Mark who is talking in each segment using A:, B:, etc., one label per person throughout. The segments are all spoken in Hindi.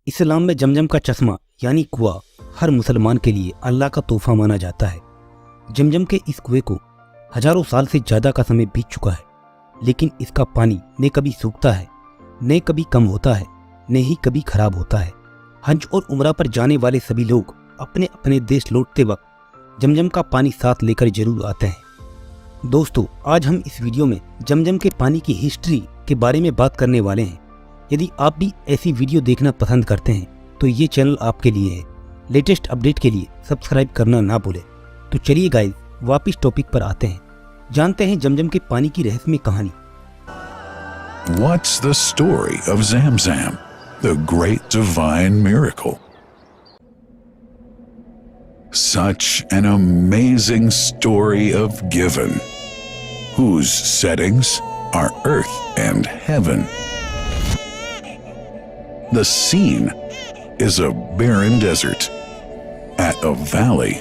A: इस्लाम में जमजम का चश्मा यानी कुआं हर मुसलमान के लिए अल्लाह का तोहफा माना जाता है। जमजम के इस कुएं को हजारों साल से ज्यादा का समय बीत चुका है, लेकिन इसका पानी न कभी सूखता है, न कभी कम होता है, न ही कभी खराब होता है। हज और उम्रा पर जाने वाले सभी लोग अपने अपने देश लौटते वक्त जमजम का पानी साथ लेकर जरूर आते हैं। दोस्तों, आज हम इस वीडियो में जमजम के पानी की हिस्ट्री के बारे में बात करने वाले हैं। यदि आप भी ऐसी वीडियो देखना पसंद करते हैं तो ये चैनल आपके लिए है। लेटेस्ट अपडेट के लिए सब्सक्राइब करना ना भूलें। तो चलिए गाइस, वापिस टॉपिक पर आते हैं, जानते हैं जमजम के पानी की रहस्यमय कहानी।
B: What's the story of Zamzam, the great divine miracle? Such an amazing story of given, whose settings are earth and heaven. The scene is a barren desert at a valley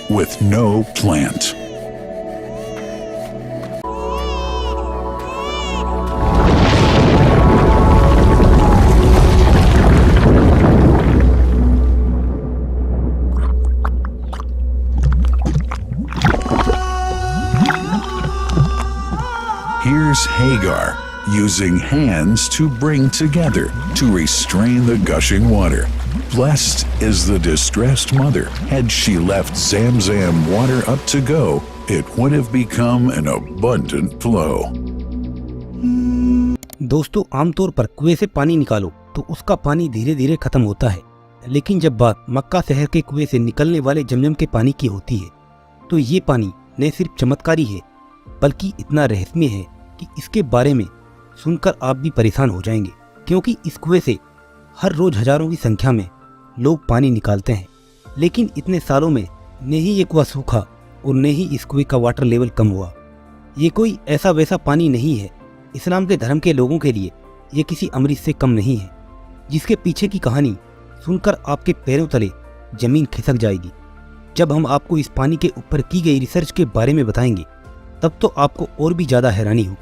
B: with no plant. Here's Hagar using hands to bring together to restrain the gushing water. Blessed is the distressed mother. Had she left Zamzam water up to go, it would have become an abundant flow.
A: दोस्तों, आमतौर पर कुएं से पानी निकालो तो उसका पानी धीरे धीरे खत्म होता है, लेकिन जब बात मक्का शहर के कुएं से निकलने वाले जमजम के पानी की होती है तो ये पानी न सिर्फ चमत्कारी है बल्कि इतना रहस्यमय है कि इसके बारे में सुनकर आप भी परेशान हो जाएंगे, क्योंकि इस कुएं से हर रोज हजारों की संख्या में लोग पानी निकालते हैं। लेकिन इतने सालों में न ही ये कुआं सूखा और न ही इस कुएं का वाटर लेवल कम हुआ। ये कोई ऐसा वैसा पानी नहीं है। इस्लाम के धर्म के लोगों के लिए ये किसी अमृत से कम नहीं है, जिसके पीछे की कहानी सुनकर आपके पैरों तले जमीन खिसक जाएगी। जब हम आपको इस पानी के ऊपर की गई रिसर्च के बारे में बताएंगे तब तो आपको और भी ज्यादा हैरानी हो।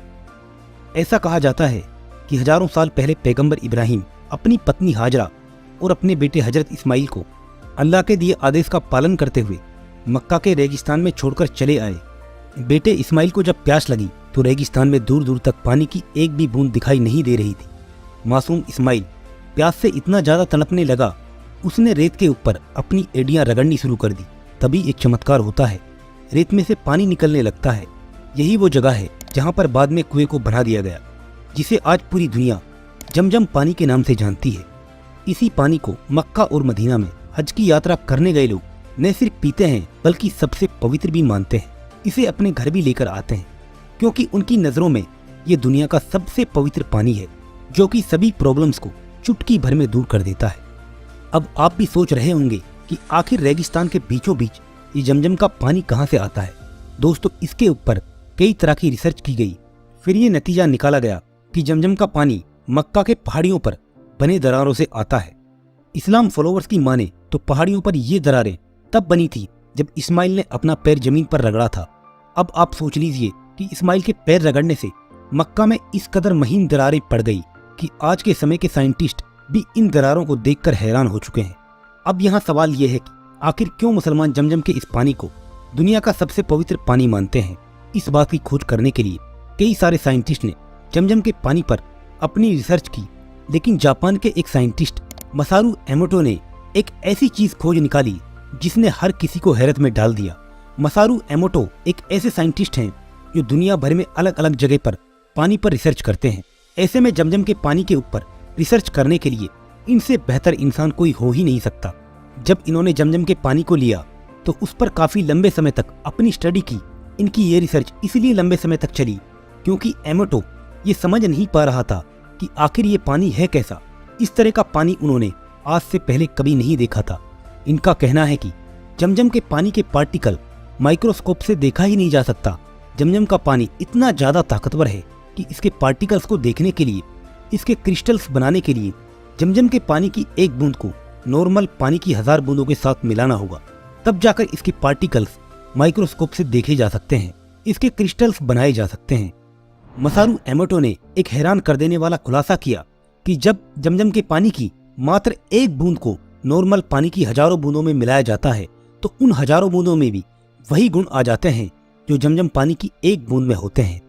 A: ऐसा कहा जाता है कि हजारों साल पहले पैगंबर इब्राहिम अपनी पत्नी हाजरा और अपने बेटे हजरत इस्माइल को अल्लाह के दिए आदेश का पालन करते हुए मक्का के रेगिस्तान में छोड़कर चले आए। बेटे इस्माइल को जब प्यास लगी तो रेगिस्तान में दूर दूर तक पानी की एक भी बूंद दिखाई नहीं दे रही थी। मासूम इस्माइल प्यास से इतना ज्यादा तड़पने लगा, उसने रेत के ऊपर अपनी एड़ियां रगड़नी शुरू कर दी। तभी एक चमत्कार होता है, रेत में से पानी निकलने लगता है। यही वो जगह है जहां पर बाद में कुएं को बना दिया गया, जिसे आज पूरी दुनिया जमजम पानी के नाम से जानती है। इसी पानी को मक्का और मदीना में हज की यात्रा करने गए लोग न सिर्फ पीते हैं बल्कि सबसे पवित्र भी मानते हैं। इसे अपने घर भी लेकर आते हैं, क्योंकि उनकी नजरों में ये दुनिया का सबसे पवित्र पानी है, जो कि सभी प्रॉब्लम्स को चुटकी भर में दूर कर देता है। अब आप भी सोच रहे होंगे कि आखिर रेगिस्तान के बीचों बीच ये जमजम का पानी कहाँ से आता है। दोस्तों, इसके ऊपर कई तरह की रिसर्च की गई, फिर ये नतीजा निकाला गया कि जमजम का पानी मक्का के पहाड़ियों पर बने दरारों से आता है। इस्लाम फॉलोवर्स की माने तो पहाड़ियों पर ये दरारें तब बनी थी जब इस्माइल ने अपना पैर जमीन पर रगड़ा था। अब आप सोच लीजिए कि इस्माइल के पैर रगड़ने से मक्का में इस कदर महीन दरारें पड़ गई कि आज के समय के साइंटिस्ट भी इन दरारों को देखकर हैरान हो चुके हैं। अब यहाँ सवाल ये है कि आखिर क्यों मुसलमान जमजम के इस पानी को दुनिया का सबसे पवित्र पानी मानते हैं। इस बात की खोज करने के लिए कई सारे साइंटिस्ट ने जमजम के पानी पर अपनी रिसर्च की, लेकिन जापान के एक साइंटिस्ट मसारू एमोटो ने एक ऐसी चीज खोज निकाली जिसने हर किसी को हैरत में डाल दिया। मसारू एमोटो एक ऐसे साइंटिस्ट हैं जो दुनिया भर में अलग अलग जगह पर पानी पर रिसर्च करते हैं। ऐसे में जमजम के पानी के ऊपर रिसर्च करने के लिए इनसे बेहतर इंसान कोई हो ही नहीं सकता। जब इन्होंने जमजम के पानी को लिया तो उस पर काफी लंबे समय तक अपनी स्टडी की। इनकी ये रिसर्च इसलिए लंबे समय तक चली क्योंकि एमोटो ये समझ नहीं पा रहा था कि आखिर ये पानी है कैसा। इस तरह का पानी उन्होंने आज से पहले कभी नहीं देखा था। इनका कहना है कि जमजम के पानी के पार्टिकल माइक्रोस्कोप से देखा ही नहीं जा सकता। जमजम का पानी इतना ज्यादा ताकतवर है कि इसके पार्टिकल्स को देखने के लिए, इसके क्रिस्टल्स बनाने के लिए जमजम के पानी की एक बूंद को नॉर्मल पानी की 1000 बूंदों के साथ मिलाना होगा, तब जाकर इसके पार्टिकल्स माइक्रोस्कोप से देखे जा सकते हैं, इसके क्रिस्टल्स बनाए जा सकते हैं। मसारू एमोटो ने एक हैरान कर देने वाला खुलासा किया कि जब जमजम के पानी की मात्र एक बूंद को नॉर्मल पानी की हजारों बूंदों में मिलाया जाता है तो उन हजारों बूंदों में भी वही गुण आ जाते हैं जो जमजम पानी की एक बूंद में होते हैं।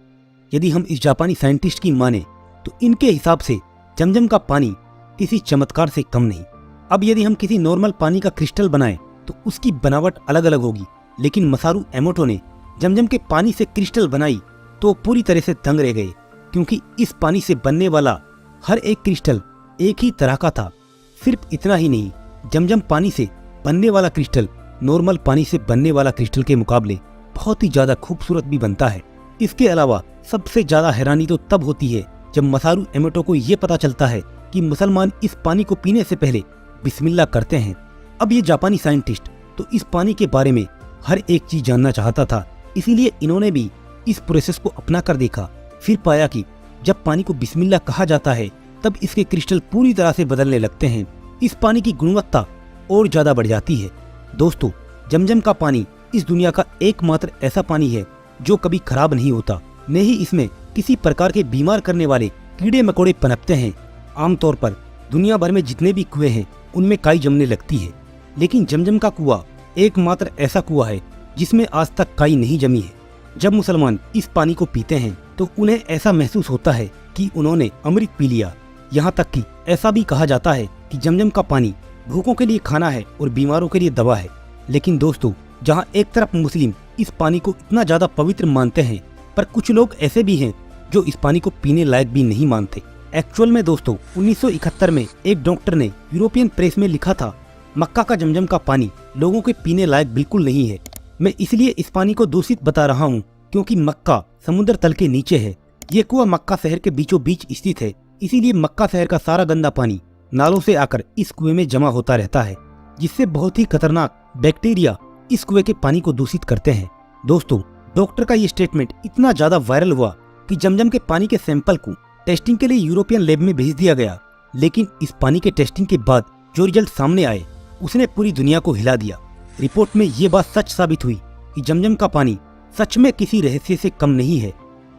A: यदि हम इस जापानी साइंटिस्ट की माने तो इनके हिसाब से जमजम का पानी किसी चमत्कार से कम नहीं। अब यदि हम किसी नॉर्मल पानी का क्रिस्टल बनाएं तो उसकी बनावट अलग अलग होगी, लेकिन मसारू एमोटो ने जमजम के पानी से क्रिस्टल बनाई तो पूरी तरह से दंग रह गए, क्योंकि इस पानी से बनने वाला हर एक क्रिस्टल एक ही तरह का था। सिर्फ इतना ही नहीं, जमजम पानी से बनने वाला क्रिस्टल नॉर्मल पानी से बनने वाला क्रिस्टल के मुकाबले बहुत ही ज्यादा खूबसूरत भी बनता है। इसके अलावा सबसे ज्यादा हैरानी तो तब होती है जब मसारू एमोटो को ये पता चलता है कि मुसलमान इस पानी को पीने से पहले बिस्मिल्लाह करते हैं। अब ये जापानी साइंटिस्ट तो इस पानी के बारे में हर एक चीज जानना चाहता था, इसीलिए इन्होंने भी इस प्रोसेस को अपना कर देखा। फिर पाया कि जब पानी को बिस्मिल्लाह कहा जाता है तब इसके क्रिस्टल पूरी तरह से बदलने लगते हैं। इस पानी की गुणवत्ता और ज्यादा बढ़ जाती है। दोस्तों, जमजम का पानी इस दुनिया का एकमात्र ऐसा पानी है जो कभी खराब नहीं होता, न ही इसमें किसी प्रकार के बीमार करने वाले कीड़े मकोड़े पनपते हैं। आमतौर पर दुनिया भर में जितने भी कुएं हैं उनमें काई जमने लगती है, लेकिन जमजम का कुआं एकमात्र ऐसा कुआं है जिसमें आज तक काई नहीं जमी है। जब मुसलमान इस पानी को पीते हैं तो उन्हें ऐसा महसूस होता है कि उन्होंने अमृत पी लिया। यहाँ तक कि ऐसा भी कहा जाता है कि जमजम का पानी भूखों के लिए खाना है और बीमारों के लिए दवा है। लेकिन दोस्तों, जहाँ एक तरफ मुस्लिम इस पानी को इतना ज्यादा पवित्र मानते हैं, पर कुछ लोग ऐसे भी हैं जो इस पानी को पीने लायक भी नहीं मानते। एक्चुअल में दोस्तों 1971 में एक डॉक्टर ने यूरोपियन प्रेस में लिखा था, मक्का का जमजम का पानी लोगों के पीने लायक बिल्कुल नहीं है। मैं इसलिए इस पानी को दूषित बता रहा हूँ क्योंकि मक्का समुद्र तल के नीचे है। ये कुआं मक्का शहर के बीचों बीच स्थित है, इसीलिए मक्का शहर का सारा गंदा पानी नालों से आकर इस कुएं में जमा होता रहता है, जिससे बहुत ही खतरनाक बैक्टीरिया इस कुएं के पानी को दूषित करते हैं। दोस्तों, डॉक्टर का ये स्टेटमेंट इतना ज्यादा वायरल हुआ कि जमजम के पानी के सैंपल को टेस्टिंग के लिए यूरोपियन लैब में भेज दिया गया। लेकिन इस पानी के टेस्टिंग के बाद जो रिजल्ट सामने आए उसने पूरी दुनिया को हिला दिया। रिपोर्ट में ये बात सच साबित हुई कि जमजम का पानी सच में किसी रहस्य से कम नहीं है।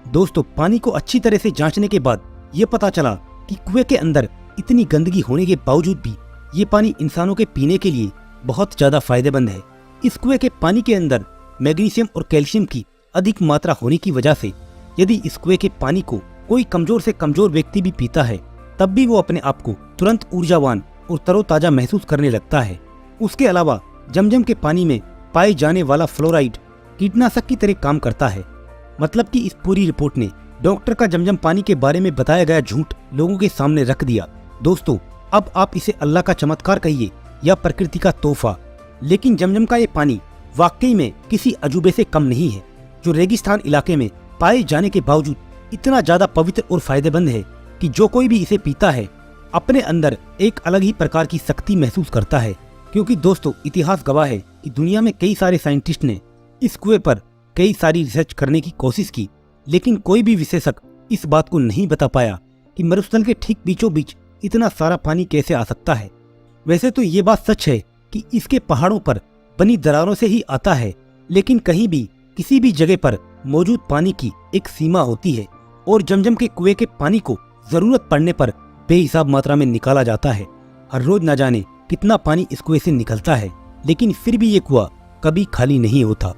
A: दोस्तों, पानी को अच्छी तरह से जांचने के बाद ये पता चला कि कुएं के अंदर इतनी गंदगी होने के बावजूद भी ये पानी इंसानों के पीने के लिए बहुत ज्यादा फायदेमंद है। इस कुएं के पानी के अंदर मैग्नीशियम और कैल्शियम की अधिक मात्रा होने की वजह से यदि इस कुएं के पानी को कोई कमजोर से कमजोर व्यक्ति भी पीता है तब भी वो अपने आप को तुरंत ऊर्जावान और तरोताजा महसूस करने लगता है। उसके अलावा जमजम के पानी में पाए जाने वाला फ्लोराइड कीटनाशक की तरह काम करता है। मतलब कि इस पूरी रिपोर्ट ने डॉक्टर का जमजम पानी के बारे में बताया गया झूठ लोगों के सामने रख दिया। दोस्तों, अब आप इसे अल्लाह का चमत्कार कहिए या प्रकृति का तोहफा, लेकिन जमजम का ये पानी वाकई में किसी अजूबे से कम नहीं है, जो रेगिस्तान इलाके में पाए जाने के बावजूद इतना ज्यादा पवित्र और फायदेमंद है कि जो कोई भी इसे पीता है अपने अंदर एक अलग ही प्रकार की शक्ति महसूस करता है। क्योंकि दोस्तों, इतिहास गवाह है कि दुनिया में कई सारे साइंटिस्ट ने इस कुएं पर कई सारी रिसर्च करने की कोशिश की, लेकिन कोई भी विशेषज्ञ इस बात को नहीं बता पाया कि मरुस्थल के ठीक बीचों बीच इतना सारा पानी कैसे आ सकता है। वैसे तो ये बात सच है कि इसके पहाड़ों पर बनी दरारों से ही आता है, लेकिन कहीं भी किसी भी जगह पर मौजूद पानी की एक सीमा होती है और जमजम के कुएं के पानी को जरूरत पड़ने पर बेहिसाब मात्रा में निकाला जाता है। हर रोज न जाने कितना पानी इस कुएं से निकलता है, लेकिन फिर भी ये कुआं कभी खाली नहीं होता।